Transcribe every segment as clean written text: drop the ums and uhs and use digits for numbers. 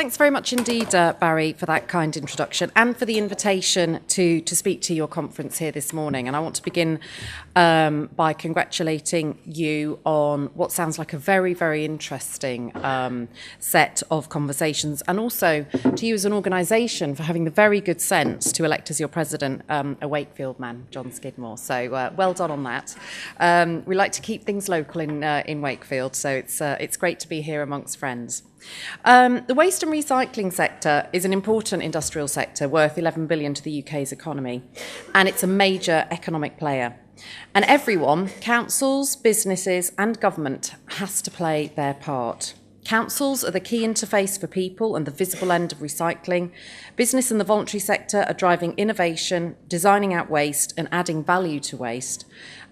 Thanks very much indeed, Barry, for that kind introduction and for the invitation to speak to your conference here this morning. And I want to begin by congratulating you on what sounds like a very, very interesting set of conversations, and also to you as an organisation for having the very good sense to elect as your president a Wakefield man, John Skidmore. So well done on that. We like to keep things local in Wakefield, so it's great to be here amongst friends. The waste and recycling sector is an important industrial sector worth 11 billion to the UK's economy, and it's a major economic player. And everyone, councils, businesses and government, has to play their part. Councils are the key interface for people and the visible end of recycling. Business and the voluntary sector are driving innovation, designing out waste and adding value to waste.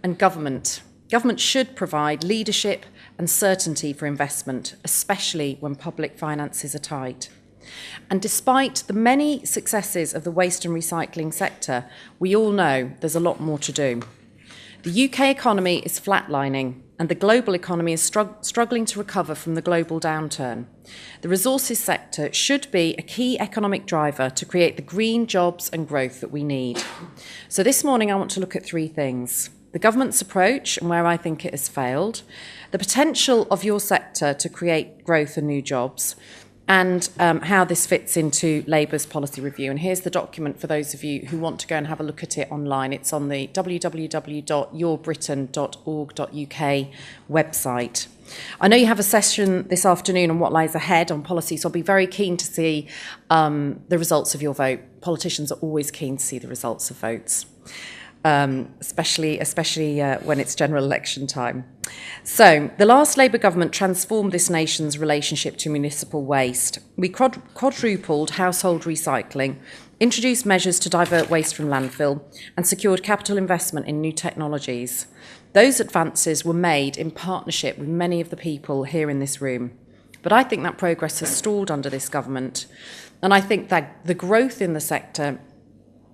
And government should provide leadership and certainty for investment, especially when public finances are tight. And despite the many successes of the waste and recycling sector, we all know there's a lot more to do. The UK economy is flatlining, and the global economy is struggling to recover from the global downturn. The resources sector should be a key economic driver to create the green jobs and growth that we need. So this morning I want to look at three things: the government's approach and where I think it has failed, the potential of your sector to create growth and new jobs, and how this fits into Labour's policy review. And here's the document for those of you who want to go and have a look at it online. It's on the www.yourbritain.org.uk website. I know you have a session this afternoon on what lies ahead on policy, so I'll be very keen to see the results of your vote. Politicians are always keen to see the results of votes. Especially when it's general election time. So, the last Labour government transformed this nation's relationship to municipal waste. We quadrupled household recycling, introduced measures to divert waste from landfill, and secured capital investment in new technologies. Those advances were made in partnership with many of the people here in this room. But I think that progress has stalled under this government, and I think that the growth in the sector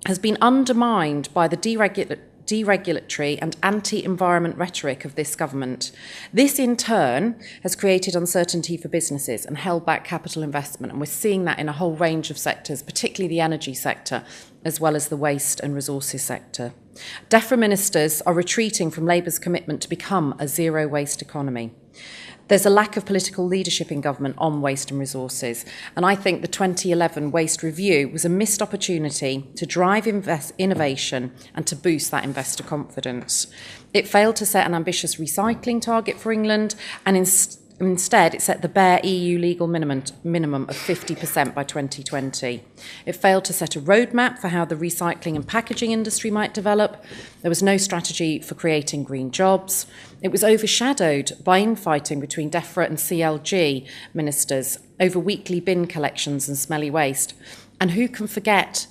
has been undermined by the deregulatory and anti-environment rhetoric of this government. This, in turn, has created uncertainty for businesses and held back capital investment, and we're seeing that in a whole range of sectors, particularly the energy sector, as well as the waste and resources sector. DEFRA ministers are retreating from Labour's commitment to become a zero-waste economy. There's a lack of political leadership in government on waste and resources, and I think the 2011 Waste Review was a missed opportunity to drive innovation and to boost that investor confidence. It failed to set an ambitious recycling target for England, and instead it set the bare EU legal minimum of 50% by 2020. It failed to set a roadmap for how the recycling and packaging industry might develop. There was no strategy for creating green jobs. It was overshadowed by infighting between DEFRA and CLG ministers over weekly bin collections and smelly waste. And who can forget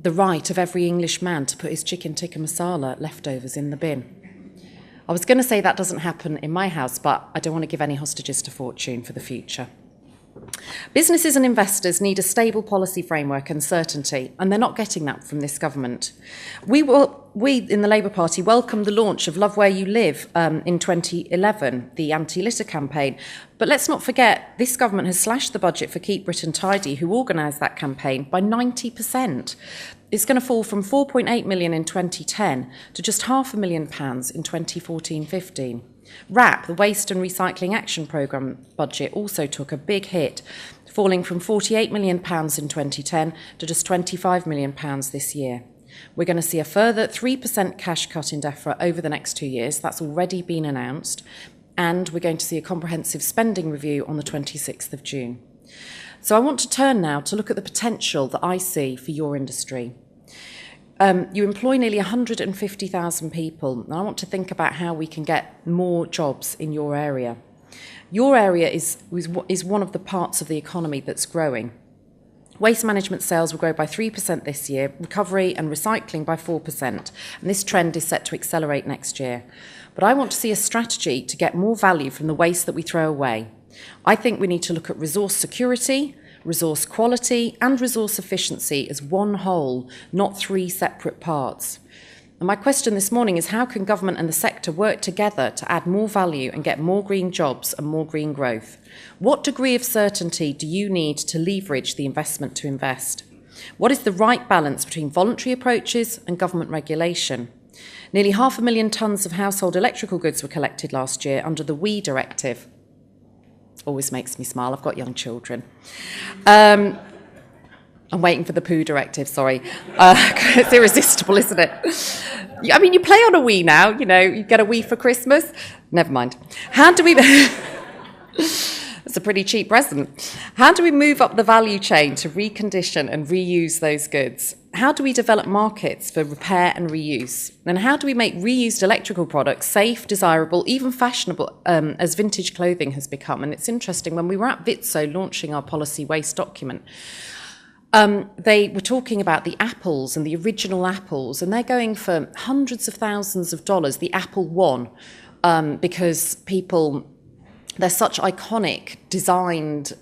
the right of every English man to put his chicken tikka masala leftovers in the bin? I was going to say that doesn't happen in my house, but I don't want to give any hostages to fortune for the future. Businesses and investors need a stable policy framework and certainty, and they're not getting that from this government. We in the Labour Party welcomed the launch of Love Where You Live in 2011, the anti-litter campaign. But let's not forget, this government has slashed the budget for Keep Britain Tidy, who organised that campaign, by 90%. It's going to fall from 4.8 million in 2010 to just £500,000 in 2014-15. WRAP, the Waste and Recycling Action Programme budget, also took a big hit, falling from £48 million in 2010 to just £25 million this year. We're going to see a further 3% cash cut in DEFRA over the next 2 years. That's already been announced. And we're going to see a comprehensive spending review on the 26th of June. So I want to turn now to look at the potential that I see for your industry. You employ nearly 150,000 people, and I want to think about how we can get more jobs in your area. Your area is one of the parts of the economy that's growing. Waste management sales will grow by 3% this year, recovery and recycling by 4%, and this trend is set to accelerate next year. But I want to see a strategy to get more value from the waste that we throw away. I think we need to look at resource security, resource quality and resource efficiency as one whole, not three separate parts. And my question this morning is, how can government and the sector work together to add more value and get more green jobs and more green growth? What degree of certainty do you need to leverage the investment to invest? What is the right balance between voluntary approaches and government regulation? Nearly 500,000 tonnes of household electrical goods were collected last year under the WEEE directive. Always makes me smile, I've got young children. I'm waiting for the poo directive, sorry. It's irresistible, isn't it? I mean, you play on a Wii now, you know, you get a Wii for Christmas. Never mind. How do we... It's a pretty cheap present. How do we move up the value chain to recondition and reuse those goods? How do we develop markets for repair and reuse? And how do we make reused electrical products safe, desirable, even fashionable, as vintage clothing has become? And it's interesting, when we were at Vitso launching our policy waste document, they were talking about the apples and the original apples, and they're going for hundreds of thousands of dollars, the Apple One, because they're such iconic designed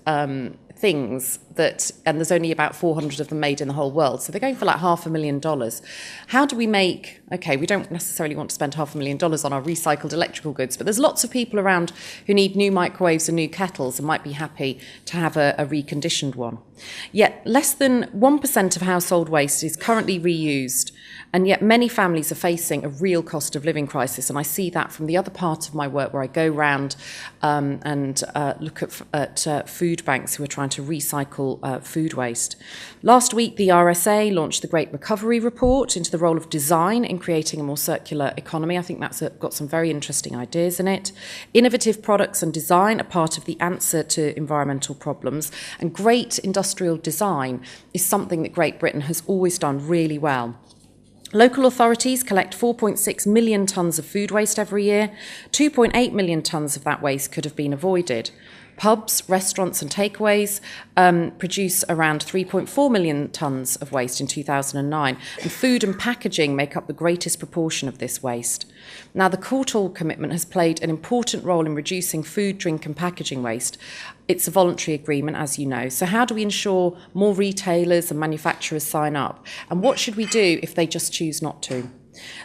things that, and there's only about 400 of them made in the whole world. So they're going for like $500,000. How do we make, okay, we don't necessarily want to spend $500,000 on our recycled electrical goods, but there's lots of people around who need new microwaves and new kettles and might be happy to have a reconditioned one. Yet less than 1% of household waste is currently reused, and yet many families are facing a real cost of living crisis. And I see that from the other part of my work, where I go round and look at food banks who are trying to recycle food waste. Last week, the RSA launched the Great Recovery Report into the role of design in creating a more circular economy. I think that's got some very interesting ideas in it. Innovative products and design are part of the answer to environmental problems, and great industrial design is something that Great Britain has always done really well. Local authorities collect 4.6 million tonnes of food waste every year. 2.8 million tonnes of that waste could have been avoided. Pubs, restaurants and takeaways produce around 3.4 million tonnes of waste in 2009, and food and packaging make up the greatest proportion of this waste. Now, the Courtauld Commitment has played an important role in reducing food, drink and packaging waste. It's a voluntary agreement, as you know. So how do we ensure more retailers and manufacturers sign up? And what should we do if they just choose not to?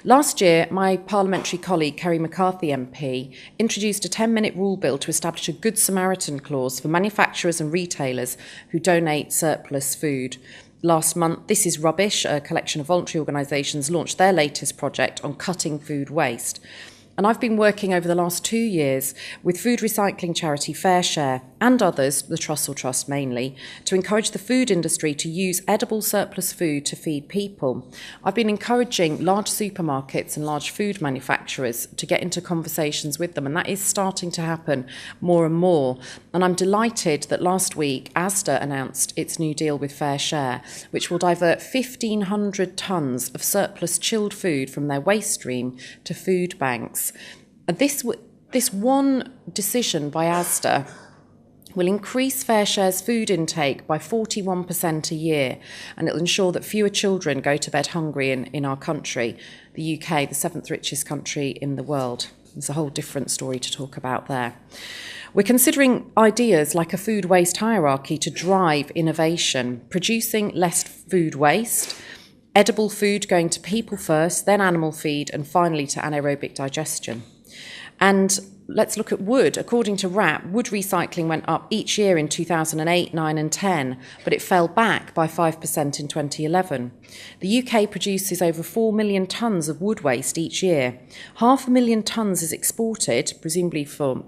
Last year, my parliamentary colleague, Kerry McCarthy MP, introduced a 10-minute rule bill to establish a Good Samaritan clause for manufacturers and retailers who donate surplus food. Last month, This Is Rubbish, a collection of voluntary organisations, launched their latest project on cutting food waste. And I've been working over the last 2 years with food recycling charity FareShare and others, the Trussell Trust mainly, to encourage the food industry to use edible surplus food to feed people. I've been encouraging large supermarkets and large food manufacturers to get into conversations with them, and that is starting to happen more and more. And I'm delighted that last week Asda announced its new deal with FareShare, which will divert 1,500 tonnes of surplus chilled food from their waste stream to food banks. And this one decision by Asda will increase FareShare's food intake by 41% a year, and it will ensure that fewer children go to bed hungry in our country, the UK, the 7th richest country in the world. There's a whole different story to talk about there. We're considering ideas like a food waste hierarchy to drive innovation, producing less food waste, edible food going to people first, then animal feed, and finally to anaerobic digestion. And let's look at wood. According to WRAP, wood recycling went up each year in 2008, 9 and 10, but it fell back by 5% in 2011. The UK produces over 4 million tonnes of wood waste each year. 500,000 tonnes is exported, presumably for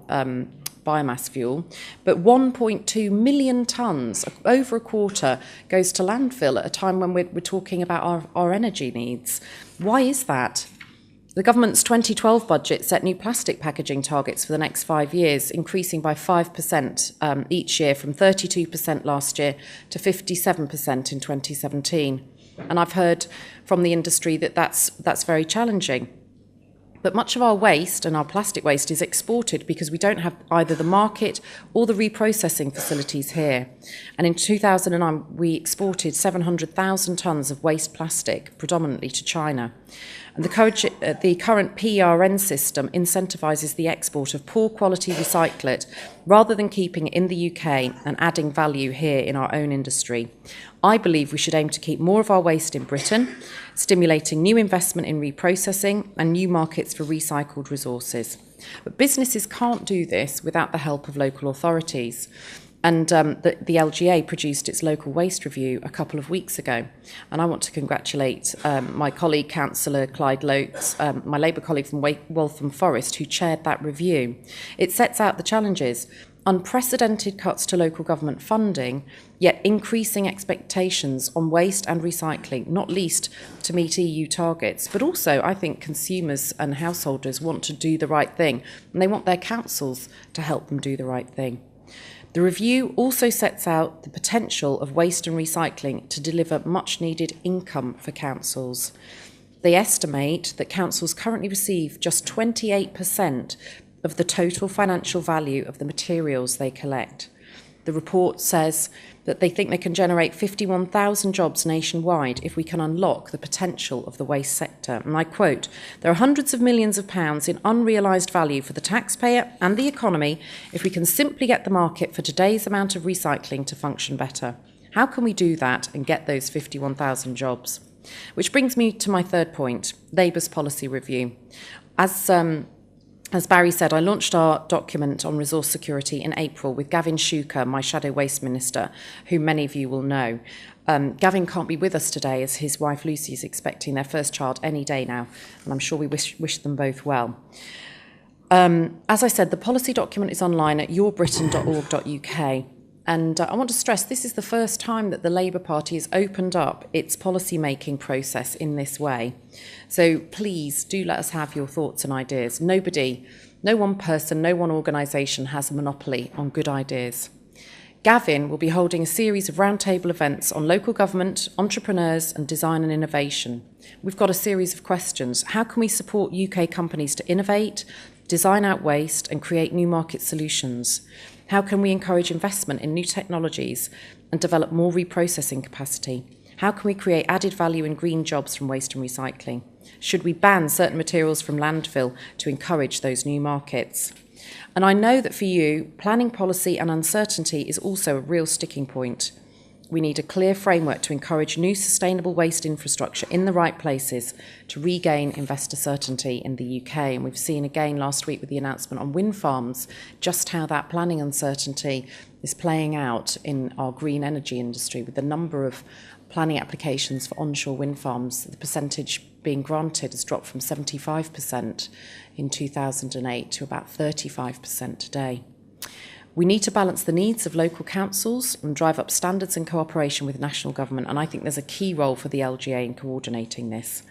biomass fuel, but 1.2 million tonnes, over a quarter, goes to landfill at a time when we're talking about our energy needs. Why is that? The government's 2012 budget set new plastic packaging targets for the next 5 years, increasing by 5% each year, from 32% last year to 57% in 2017. And I've heard from the industry that that's very challenging. But much of our waste, and our plastic waste, is exported because we don't have either the market or the reprocessing facilities here. And in 2009, we exported 700,000 tonnes of waste plastic, predominantly to China. And the current PRN system incentivises the export of poor quality recyclate rather than keeping it in the UK and adding value here in our own industry. I believe we should aim to keep more of our waste in Britain, stimulating new investment in reprocessing and new markets for recycled resources. But businesses can't do this without the help of local authorities. And the LGA produced its local waste review a couple of weeks ago. And I want to congratulate my colleague, Councillor Clyde Loates, my Labour colleague from Waltham Forest, who chaired that review. It sets out the challenges: unprecedented cuts to local government funding, yet increasing expectations on waste and recycling, not least to meet EU targets. But also, I think consumers and householders want to do the right thing, and they want their councils to help them do the right thing. The review also sets out the potential of waste and recycling to deliver much-needed income for councils. They estimate that councils currently receive just 28% of the total financial value of the materials they collect. The report says that they think they can generate 51,000 jobs nationwide if we can unlock the potential of the waste sector. And I quote, "There are hundreds of millions of pounds in unrealised value for the taxpayer and the economy if we can simply get the market for today's amount of recycling to function better. How can we do that and get those 51,000 jobs?" Which brings me to my third point, Labour's policy review. As Barry said, I launched our document on resource security in April with Gavin Shuker, my Shadow Waste Minister, who many of you will know. Gavin can't be with us today as his wife Lucy is expecting their first child any day now, and I'm sure we wish them both well. As I said, the policy document is online at yourbritain.org.uk. And I want to stress this is the first time that the Labour Party has opened up its policy-making process in this way. So please do let us have your thoughts and ideas. No one person, no one organisation has a monopoly on good ideas. Gavin will be holding a series of roundtable events on local government, entrepreneurs and design and innovation. We've got a series of questions. How can we support UK companies to innovate, design out waste and create new market solutions? How can we encourage investment in new technologies and develop more reprocessing capacity? How can we create added value and green jobs from waste and recycling? Should we ban certain materials from landfill to encourage those new markets? And I know that for you, planning policy and uncertainty is also a real sticking point. We need a clear framework to encourage new sustainable waste infrastructure in the right places to regain investor certainty in the UK. And we've seen again last week with the announcement on wind farms just how that planning uncertainty is playing out in our green energy industry, with the number of planning applications for onshore wind farms, the percentage being granted has dropped from 75% in 2008 to about 35% today. We need to balance the needs of local councils and drive up standards and cooperation with national government, and I think there's a key role for the LGA in coordinating this.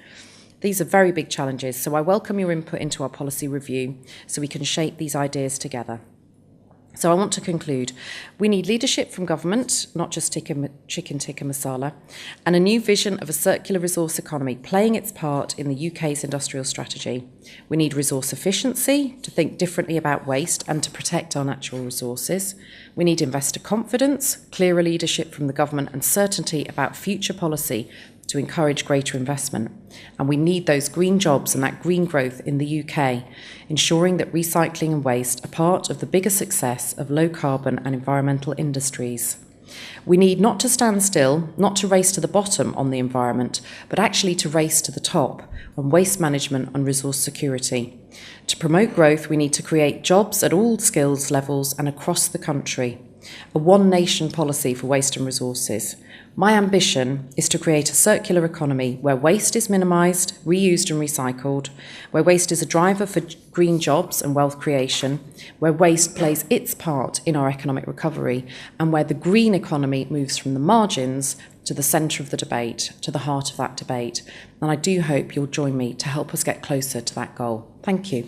These are very big challenges, so I welcome your input into our policy review so we can shape these ideas together. So I want to conclude. We need leadership from government, not just chicken tikka masala, and a new vision of a circular resource economy playing its part in the UK's industrial strategy. We need resource efficiency to think differently about waste and to protect our natural resources. We need investor confidence, clearer leadership from the government and certainty about future policy to encourage greater investment. And we need those green jobs and that green growth in the UK, ensuring that recycling and waste are part of the bigger success of low carbon and environmental industries. We need not to stand still, not to race to the bottom on the environment, but actually to race to the top on waste management and resource security. To promote growth, we need to create jobs at all skills levels and across the country. A one nation policy for waste and resources. My ambition is to create a circular economy where waste is minimised, reused and recycled, where waste is a driver for green jobs and wealth creation, where waste plays its part in our economic recovery, and where the green economy moves from the margins to the centre of the debate, to the heart of that debate. And I do hope you'll join me to help us get closer to that goal. Thank you.